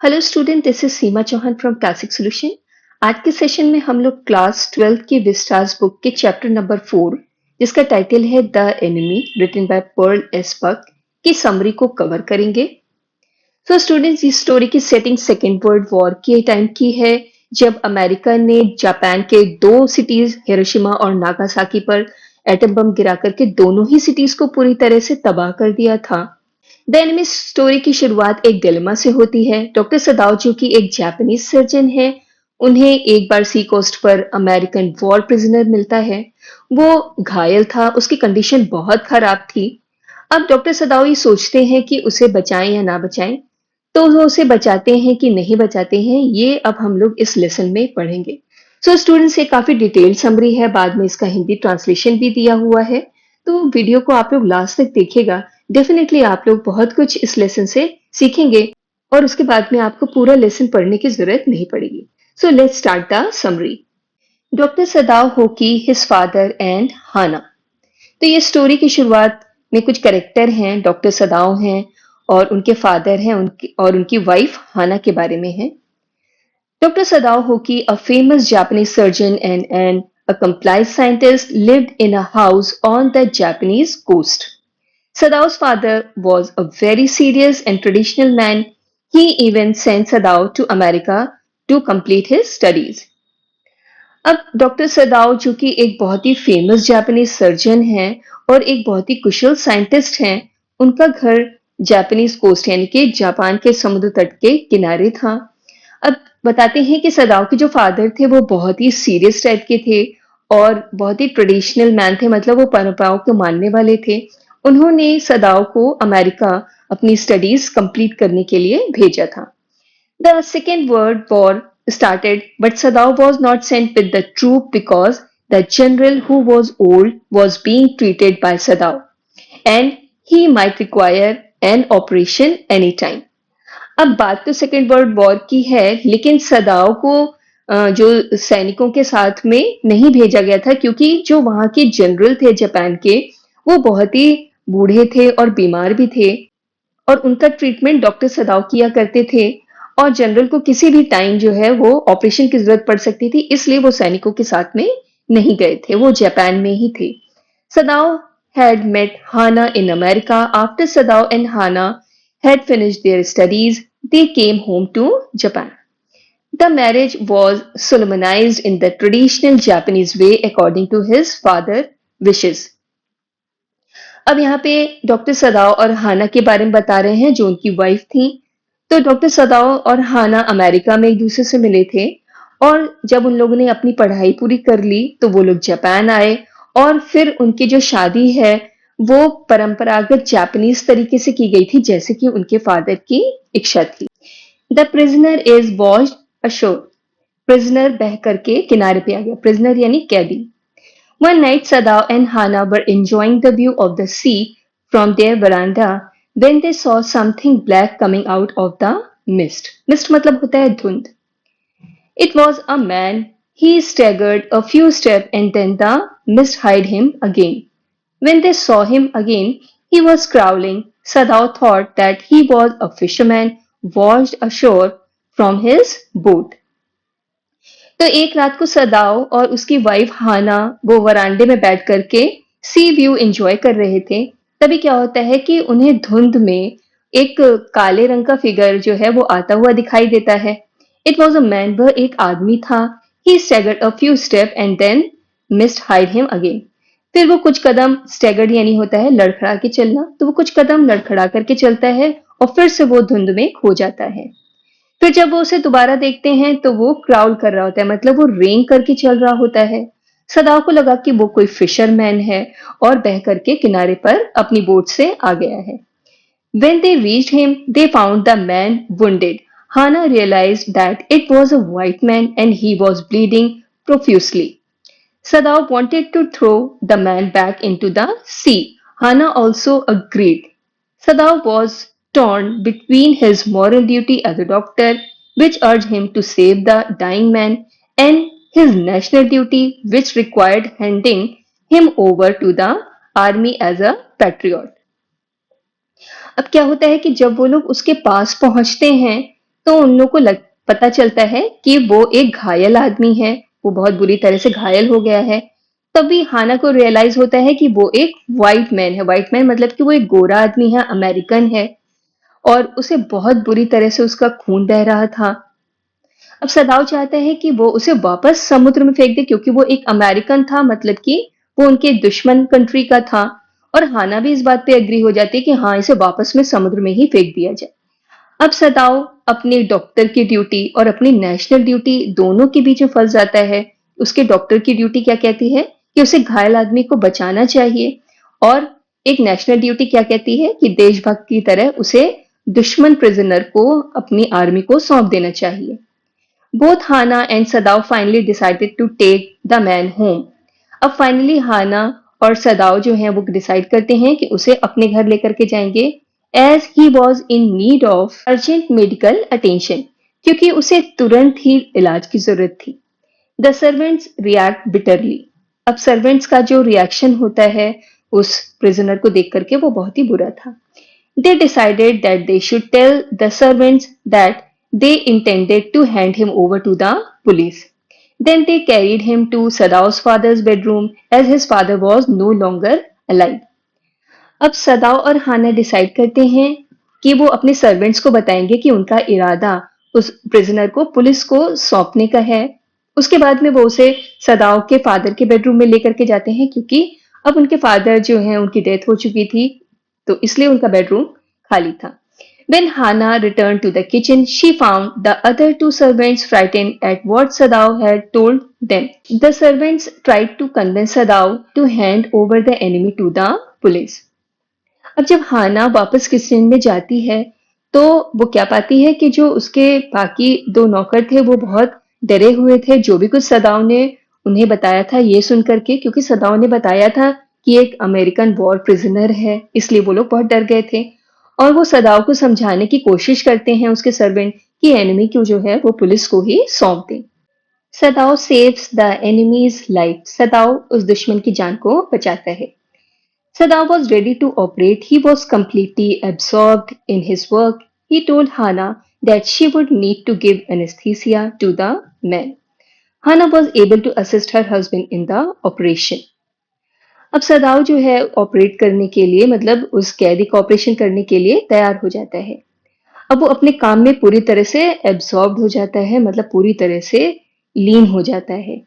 Hello student, this is Seema Chauhan from classic solution. आज के session में हम लोग क्लास 12 की विस्टास बुक के चैप्टर नंबर 4, जिसका टाइटल है the enemy, written by Pearl S Buck, की समरी को कवर करेंगे। सो स्टूडेंट्स, इस स्टोरी की सेटिंग सेकेंड वर्ल्ड वॉर के टाइम की है, जब अमेरिका ने जापान के दो सिटीज हिरोशिमा और नागासाकी पर एटम बम गिरा करके दोनों ही सिटीज को पूरी तरह से तबाह कर दिया था। द एनिमी स्टोरी की शुरुआत एक डिलेमा से होती है। डॉक्टर सदाओ, जो कि एक जापानीज सर्जन है, उन्हें एक बार सी कोस्ट पर अमेरिकन वॉर प्रिजनर मिलता है। वो घायल था, उसकी कंडीशन बहुत खराब थी। अब डॉक्टर सदाओ ये सोचते हैं कि उसे बचाएं या ना बचाएं, तो वो उसे बचाते हैं कि नहीं बचाते हैं, ये अब हम लोग इस लेसन में पढ़ेंगे। सो स्टूडेंट्स, ये काफी डिटेल समरी है, बाद में इसका हिंदी ट्रांसलेशन भी दिया हुआ है, तो वीडियो को आप लोग लास्ट तक देखिएगा। डेफिनेटली आप लोग बहुत कुछ इस लेसन से सीखेंगे और उसके बाद में आपको पूरा लेसन पढ़ने की जरूरत नहीं पड़ेगी। So let's start the summary. Doctor Sadao Hoki, his father and Hana. तो ये स्टोरी की शुरुआत में कुछ कैरेक्टर हैं, डॉक्टर सदाओ हैं और उनके फादर हैं, उनकी वाइफ हाना के बारे में है। Dr. Sadao Hoki, a famous Japanese surgeon and an accomplished scientist, lived in a house on the Japanese coast. Sadao's father was a very serious and traditional man. He even sent Sadao to America to complete his studies. अब doctor सदाओ, जो कि एक बहुत ही famous Japanese surgeon हैं और एक बहुत ही कुशल scientist हैं, उनका घर जापानीज कोस्ट यानी कि जापान के समुद्र तट के किनारे था। अब बताते हैं कि सदाओ के जो फादर थे वो बहुत ही सीरियस टाइप के थे और बहुत ही ट्रेडिशनल मैन थे, मतलब वो परंपराओं को मानने वाले थे। उन्होंने सदाओ को अमेरिका अपनी स्टडीज कंप्लीट करने के लिए भेजा था। The Second World War started, but Sadao was not sent with the troop because the general, who was old, was being treated by Sadao, and he might require an operation anytime. अब बात तो second world war की है, लेकिन सदाओ को जो सैनिकों के साथ में नहीं भेजा गया था, क्योंकि जो वहां के जनरल थे जापान के, वो बहुत ही बूढ़े थे और बीमार भी थे और उनका ट्रीटमेंट डॉक्टर सदाव किया करते थे। और जनरल को किसी भी टाइम जो है वो ऑपरेशन की जरूरत पड़ सकती थी, इसलिए वो सैनिकों के साथ में नहीं गए थे, वो जापान में ही थे। सदाव had met Hana in America. After Sadao and Hana had finished their studies, they came home to Japan. The marriage was solemnized in the traditional Japanese way according to his father wishes. अब यहाँ पे doctor सदाओ और हाना के बारे में बता रहे हैं, जो उनकी वाइफ थी। तो डॉक्टर सदाओ और हाना अमेरिका में एक दूसरे से मिले थे और जब उन लोगों ने अपनी पढ़ाई पूरी कर ली तो वो लोग जापान आए और फिर उनकी जो शादी है वो परंपरागत जापानीज तरीके से की गई थी, जैसे कि उनके फादर की इच्छा थी। The prisoner is washed assure. Prisoner बह करके किनारे पे आ गया, प्रिजनर यानी कैदी। One night, Sadao and Hana were enjoying the view of the sea from their veranda when they saw something black coming out of the mist. Mist मतलब होता है धुंध. It was a man. He staggered a few steps and then the mist hid him again. When they saw him again, he was crawling. Sadao thought that he was a fisherman washed ashore from his boat. तो एक रात को सदाओ और उसकी wife हाना वो वरांडे में बैठ करके सी व्यू एंजॉय कर रहे थे। तभी क्या होता है कि उन्हें धुंध में एक काले रंग का फिगर जो है वो आता हुआ दिखाई देता है। इट वॉज अ मैन, वह एक आदमी था। He staggered a few step and then mist hide him again. फिर वो कुछ कदम, स्टैगर्ड यानी होता है लड़खड़ा के चलना, तो वो कुछ कदम लड़खड़ा करके चलता है और फिर से वो धुंध में खो जाता है। फिर जब वो उसे दोबारा देखते हैं तो वो क्राउल कर रहा होता है, मतलब वो रेंग करके चल रहा होता है। सदाओ को लगा कि वो कोई फिशरमैन है और बह करके किनारे पर अपनी बोट से आ गया है। When they reached him, they found the man wounded. Hana realized that it was a white man and he was bleeding profusely. Sadao wanted to throw the man back into the sea. Hana also agreed. Sadao was torn between his moral duty as a doctor, which urged him to save the dying man, and his national duty, which required handing him over to the army as a patriot. अब क्या होता है कि जब वो लोग उसके पास पहुंचते हैं तो उन लोगों को पता चलता है कि वो एक घायल आदमी है, वो बहुत बुरी तरह से घायल हो गया है। तभी हाना को रियलाइज होता है कि वो एक व्हाइट मैन है। व्हाइट मैन मतलब कि वो एक गोरा आदमी है, अमेरिकन है, और उसे बहुत बुरी तरह से उसका खून बह रहा था। अब सदाव चाहता है कि वो उसे वापस समुद्र में फेंक दे, क्योंकि वो एक अमेरिकन था, मतलब कि वो उनके दुश्मन कंट्री का था। और हाना भी इस बात पे एग्री हो जाती है कि हाँ, इसे वापस में समुद्र में ही फेंक दिया जाए। अब सदाव अपनी डॉक्टर की ड्यूटी और अपनी नेशनल ड्यूटी दोनों के बीच में फंस जाता है। उसके डॉक्टर की ड्यूटी क्या कहती है कि उसे घायल आदमी को बचाना चाहिए, और एक नेशनल ड्यूटी क्या कहती है कि देशभक्त की तरह उसे दुश्मन प्रिजनर को अपनी आर्मी को सौंप देना चाहिए। Both Hana and Sadao finally decided to take the man home. अब फाइनली हाना और सदाव जो हैं वो डिसाइड करते हैं कि उसे अपने घर लेकर के जाएंगे, as he was in need of urgent medical attention, क्योंकि उसे तुरंत ही इलाज की जरूरत थी। The servants react bitterly. अब सर्वेंट्स का जो रिएक्शन होता है उस प्रिजनर को देख करके वो बहुत ही बुरा था। They decided that they should tell the servants that they intended to hand him over to the police. Then they carried him to Sadao's father's bedroom as his father was no longer alive. अब सदाव और हाना decide करते हैं कि वो अपने servants को बताएंगे कि उनका इरादा उस प्रिजनर को पुलिस को सौंपने का है। उसके बाद में वो उसे सदाव के फादर के बेडरूम में लेकर के जाते हैं, क्योंकि अब उनके फादर जो हैं उनकी डेथ हो चुकी थी, तो इसलिए उनका बेडरूम खाली था। When Hannah returned to the kitchen, she found the other two servants frightened at what Sadao had told them. The servants tried to convince Sadao to hand over the enemy to the police. अब जब हाना वापस kitchen में जाती है तो वो क्या पाती है कि जो उसके बाकी दो नौकर थे वो बहुत डरे हुए थे, जो भी कुछ सदाव ने उन्हें बताया था ये सुन करके, क्योंकि सदाव ने बताया था कि एक अमेरिकन वॉर प्रिजनर है, इसलिए वो लोग बहुत डर गए थे। और वो सदाव को समझाने की कोशिश करते हैं उसके सर्वेंट कि एनिमी को जो है वो पुलिस को ही सौंप दें। सदाव सेव्स द एनिमीज लाइफ। सदाव उस दुश्मन की जान को बचाता है। Sadao was ready to operate. He was completely absorbed in his work. He told Hana that she would need to give anesthesia to the man. Hana was able to assist her husband in the operation. अब Sadao जो है operate करने के लिए, मतलब उस कैदी का ऑपरेशन करने के लिए तैयार हो जाता है। अब वो अपने काम में पूरी तरह से एब्सॉर्ब हो जाता है, मतलब पूरी तरह से लीन हो जाता है।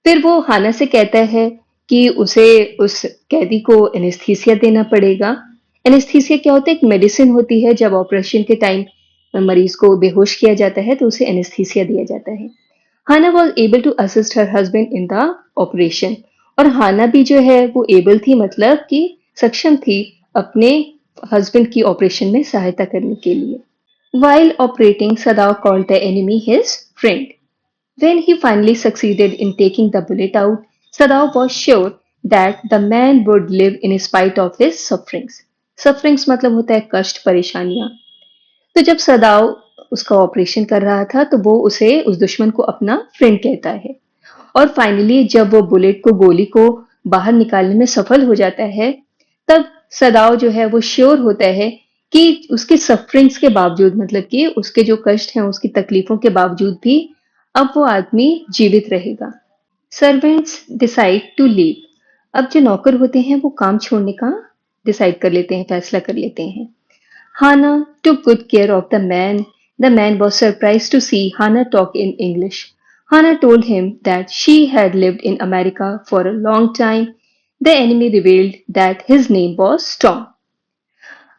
फिर वो हाना से कहता है कि उसे उस कैदी को एनेस्थीसिया देना पड़ेगा। एनेस्थीसिया क्या होता है? एक मेडिसिन होती है, जब ऑपरेशन के टाइम मरीज को बेहोश किया जाता है तो उसे एनेस्थीसिया दिया जाता है। Hana was able to assist her husband in the operation, और हाना भी जो है वो एबल थी, मतलब कि सक्षम थी अपने हस्बैंड की ऑपरेशन में सहायता करने के लिए। While operating सदाव called the enemy his friend. When he finally succeeded in taking the bullet out, Sadao was sure that the man would live in spite of his sufferings. Sufferings मतलब होता है कष्ट, परेशानियां। तो जब सदाव उसका ऑपरेशन कर रहा था तो वो उसे, उस दुश्मन को अपना फ्रेंड कहता है। और फाइनली जब वो बुलेट को, गोली को बाहर निकालने में सफल हो जाता है, तब सदाव जो है वो श्योर होता है कि उसके सफरिंग्स के बावजूद, मतलब कि उसके जो कष्ट हैं, उसकी तकलीफों के बावजूद भी अब वो आदमी जीवित रहेगा। Servants decide to leave. अब जो नौकर होते हैं वो काम छोड़ने का डिसाइड कर लेते हैं, फैसला कर लेते हैं। हाना took good care of the man. The man was surprised to see Hannah talk in English. Hannah told him that she had lived in America for a long time. The enemy revealed that his name was Tom.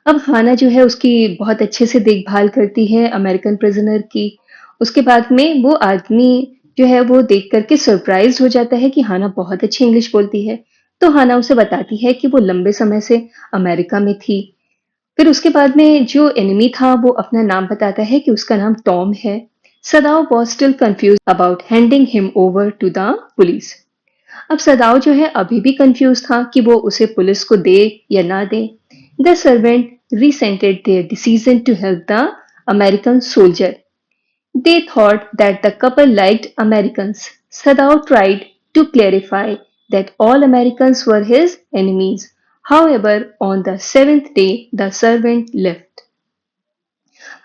अब हाना जो है उसकी बहुत अच्छे से देखभाल करती है अमेरिकन प्रिजनर की। उसके बाद में वो आदमी जो है वो देख करके सरप्राइज हो जाता है कि हाना बहुत अच्छी इंग्लिश बोलती है। तो हाना उसे बताती है कि वो लंबे समय से अमेरिका में थी। फिर उसके बाद में जो एनिमी था वो अपना नाम बताता है कि उसका नाम टॉम है। Sadao was still confuse about handing him over to the police. अब सदाव जो है अभी भी कंफ्यूज था कि वो उसे पुलिस को दे या ना दे। The servant resented their decision to help the American soldier. They thought that the couple liked Americans. Sadao tried to clarify that all Americans were his enemies. However, on the seventh day, the servant left.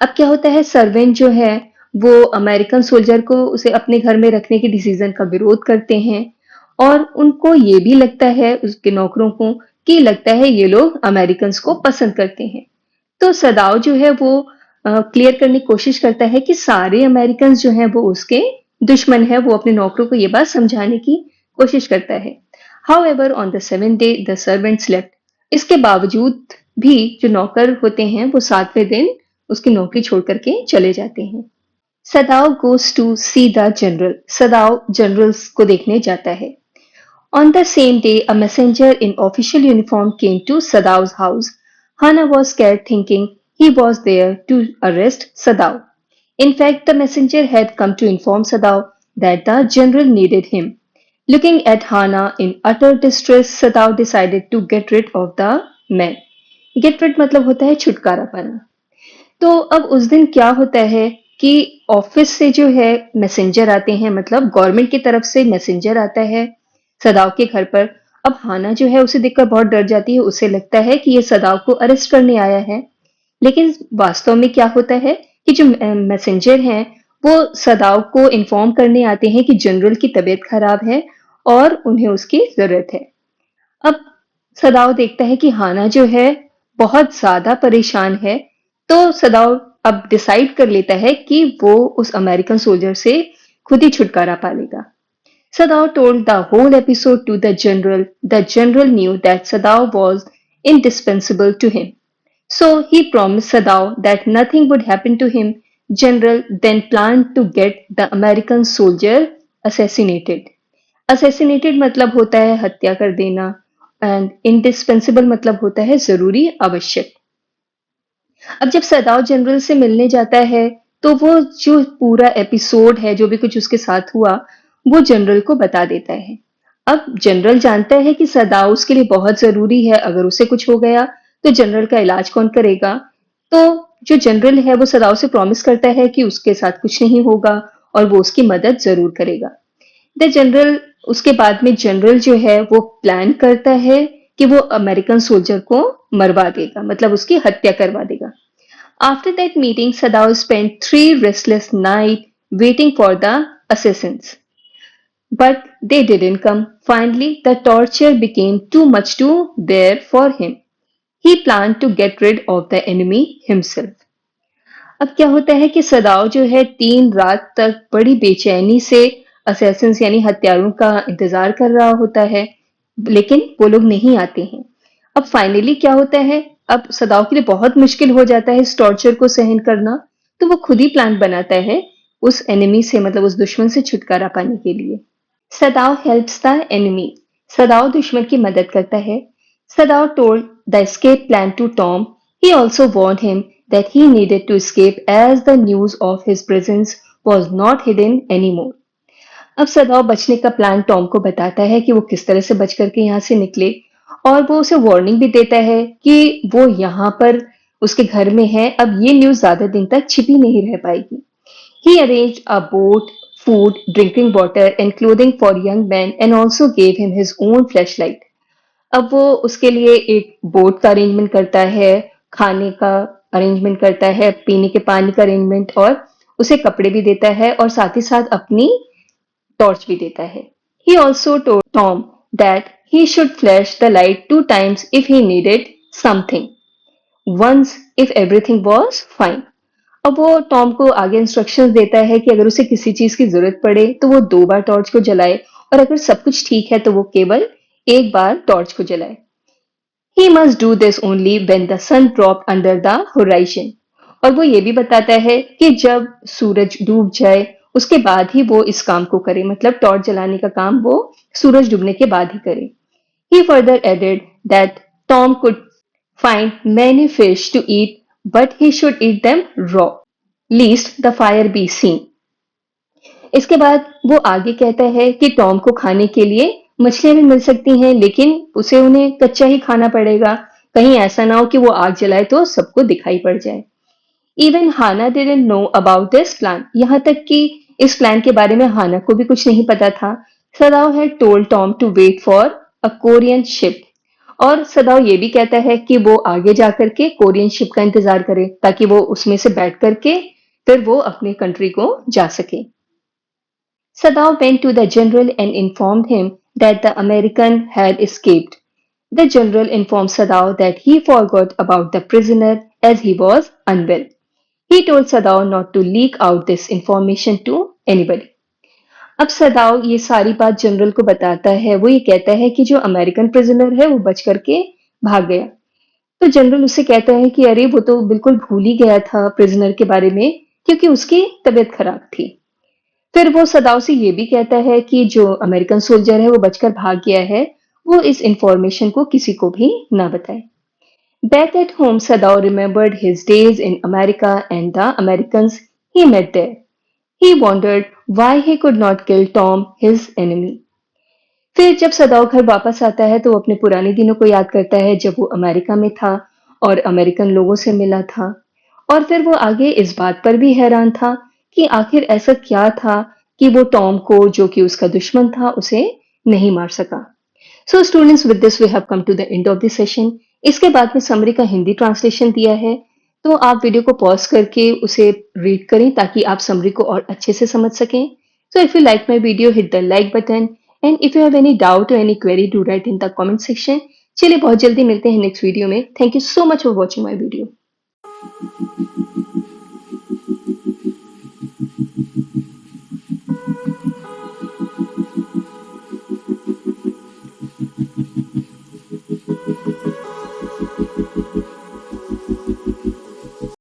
अब क्या होता है, servant जो है वो American soldier को उसे अपने घर में रखने के डिसीजन का विरोध करते हैं और उनको ये भी लगता है, उसके नौकरों को, कि लगता है ये लोग अमेरिकन को पसंद करते हैं। तो सदाव जो है वो क्लियर करने की कोशिश करता है कि सारे अमेरिकन जो हैं वो उसके दुश्मन है। वो अपने नौकरों को ये बात समझाने की कोशिश करता है। However on the 7th day the servant slept. इसके बावजूद भी जो नौकर होते हैं वो 7वें दिन उसकी नौकरी छोड़ करके चले जाते हैं। Sadao goes to see the general. Sadao generals को देखने जाता है। On the same day, a messenger in official uniform came to Sadav's house. Hana was scared, thinking he was there to arrest Sadav. In fact, the messenger had come to inform Sadav that the general needed him. Looking at Hana in utter distress, Sadav decided to get rid of the man. Get rid मतलब होता है छुटकारा पाना। तो अब उस दिन क्या होता है कि ऑफिस से जो है मैसेंजर आते हैं, मतलब गवर्नमेंट की तरफ से मैसेंजर आता है सदाव के घर पर। अब हाना जो है उसे देखकर बहुत डर जाती है। उसे लगता है कि ये सदाव को अरेस्ट करने आया है, लेकिन वास्तव में क्या होता है कि जो मैसेंजर हैं वो सदाव को इन्फॉर्म करने आते हैं कि जनरल की तबीयत खराब है और उन्हें उसकी जरूरत है। अब सदाव देखता है कि हाना जो है बहुत ज्यादा परेशान है, तो सदाव अब डिसाइड कर लेता है कि वो उस अमेरिकन सोल्जर से खुद ही छुटकारा पा लेगा। Sadao told the whole episode to the general. The general knew that Sadao was indispensable to him. So he promised Sadao that nothing would happen to him. General then planned to get the American soldier assassinated. Assassinated मतलब होता है हत्या कर देना, and indispensable मतलब होता है जरूरी, आवश्यक। अब जब सदाव जनरल से मिलने जाता है तो वो जो पूरा एपिसोड है, जो भी कुछ उसके साथ हुआ, वो जनरल को बता देता है। अब जनरल जानता है कि सदाव उसके लिए बहुत जरूरी है। अगर उसे कुछ हो गया तो जनरल का इलाज कौन करेगा। तो जो जनरल है वो सदाव से प्रॉमिस करता है कि उसके साथ कुछ नहीं होगा और वो उसकी मदद जरूर करेगा। द जनरल उसके बाद में जनरल जो है वो प्लान करता है कि वो अमेरिकन सोल्जर को मरवा देगा, मतलब उसकी हत्या करवा देगा। After that meeting, Sadao spent 3 restless nights waiting for the assassins. But they didn't come. Finally, the torture became too much to bear for him. He planned to get rid of the enemy himself. अब क्या होता है कि सदाव जो है 3 रात तक बड़ी बेचैनी से असैसिन्स यानी हत्यारों का इंतजार कर रहा होता है, लेकिन वो लोग नहीं आते हैं। अब फाइनली क्या होता है, अब सदाव के लिए बहुत मुश्किल हो जाता है इस टॉर्चर को सहन करना। तो वो खुद ही प्लान बनाता है उस एनिमी से, मतलब उस दुश्मन से छुटकारा पाने के लिए। Sadao helps the enemy. Sadao दुश्मन की मदद करता है। Sadao told the escape plan to Tom. He also warned him that he needed to escape as the news of his presence was not hidden anymore. अब सदाव बचने का plan Tom को बताता है कि वो किस तरह से बच करके यहाँ से निकले, और वो उसे वार्निंग भी देता है कि वो यहाँ पर उसके घर में है, अब ये न्यूज ज्यादा दिन तक छिपी नहीं रह पाएगी। He arranged a boat, food, drinking water and clothing for young men and also gave him his own flashlight. अब वो उसके लिए एक बोट का अरेंजमेंट करता है, खाने का अरेंजमेंट करता है, पीने के पानी का अरेंजमेंट, और उसे कपड़े भी देता है और साथ ही साथ अपनी टॉर्च भी देता है। He also told Tom that he should flash the light 2 times if he needed something. Once if everything was fine. अब वो टॉम को आगे इंस्ट्रक्शंस देता है कि अगर उसे किसी चीज की जरूरत पड़े तो वो 2 बार टॉर्च को जलाए, और अगर सब कुछ ठीक है तो वो केवल 1 बार टॉर्च को जलाए। He must do this only when the sun dropped under the horizon. और वो ये भी बताता है कि जब सूरज डूब जाए उसके बाद ही वो इस काम को करे, मतलब टॉर्च जलाने का काम वो सूरज डूबने के बाद ही करे। He further added that Tom could find many fish to eat, but he should eat them raw, lest the fire be seen. इसके बाद वो आगे कहता है कि टॉम को खाने के लिए मछलियां भी मिल सकती हैं, लेकिन उसे उन्हें कच्चा ही खाना पड़ेगा। कहीं ऐसा ना हो कि वो आग जलाए तो सबको दिखाई पड़ जाए। Even Hana didn't know about this plan. यहाँ तक कि इस प्लान के बारे में हाना को भी कुछ नहीं पता था। Sadao had told Tom to wait for a Korean ship, और सदाव ये भी कहता है कि वो आगे जाकर के कोरियन शिप का इंतजार करे ताकि वो उसमें से बैठ करके फिर वो अपने कंट्री को जा सके। Sadao went to the general and informed him that the American had escaped. The general informed Sadao that he forgot about the prisoner as he was unwell. He told Sadao not to leak out this information to anybody. अब सदाव ये सारी बात general को बताता है। वो ये कहता है कि जो अमेरिकन प्रिजनर है वो बच करके भाग गया। तो जनरल उससे कहता है कि अरे वो तो बिल्कुल भूल ही गया था प्रिजनर के बारे में क्योंकि उसकी तबीयत खराब थी। फिर वो सदाव से ये भी कहता है कि जो अमेरिकन सोल्जर है वो बचकर भाग गया है, वो इस इंफॉर्मेशन को किसी को भी ना बताए। Back at home, Sadao remembered his days in America and the Americans he met there. He wondered why he could not kill Tom, his enemy. फिर जब सदाव घर वापस आता है तो वो अपने पुराने दिनों को याद करता है जब वो अमेरिका में था और अमेरिकन लोगों से मिला था। और फिर वो आगे इस बात पर भी हैरान था कि आखिर ऐसा क्या था कि वो टॉम को जो कि उसका दुश्मन था उसे नहीं मार सका। So students, with this we have come to the end of the session. इसके बाद में समरी का हिंदी ट्रांसलेशन दिया है, तो आप वीडियो को पॉज करके उसे रीड करें ताकि आप समरी को और अच्छे से समझ सकें। So if you like my video, hit the like button, and if you have any doubt और any query, do write in the comment section. चलिए बहुत जल्दी मिलते हैं नेक्स्ट वीडियो में। Thank you so much for watching my video.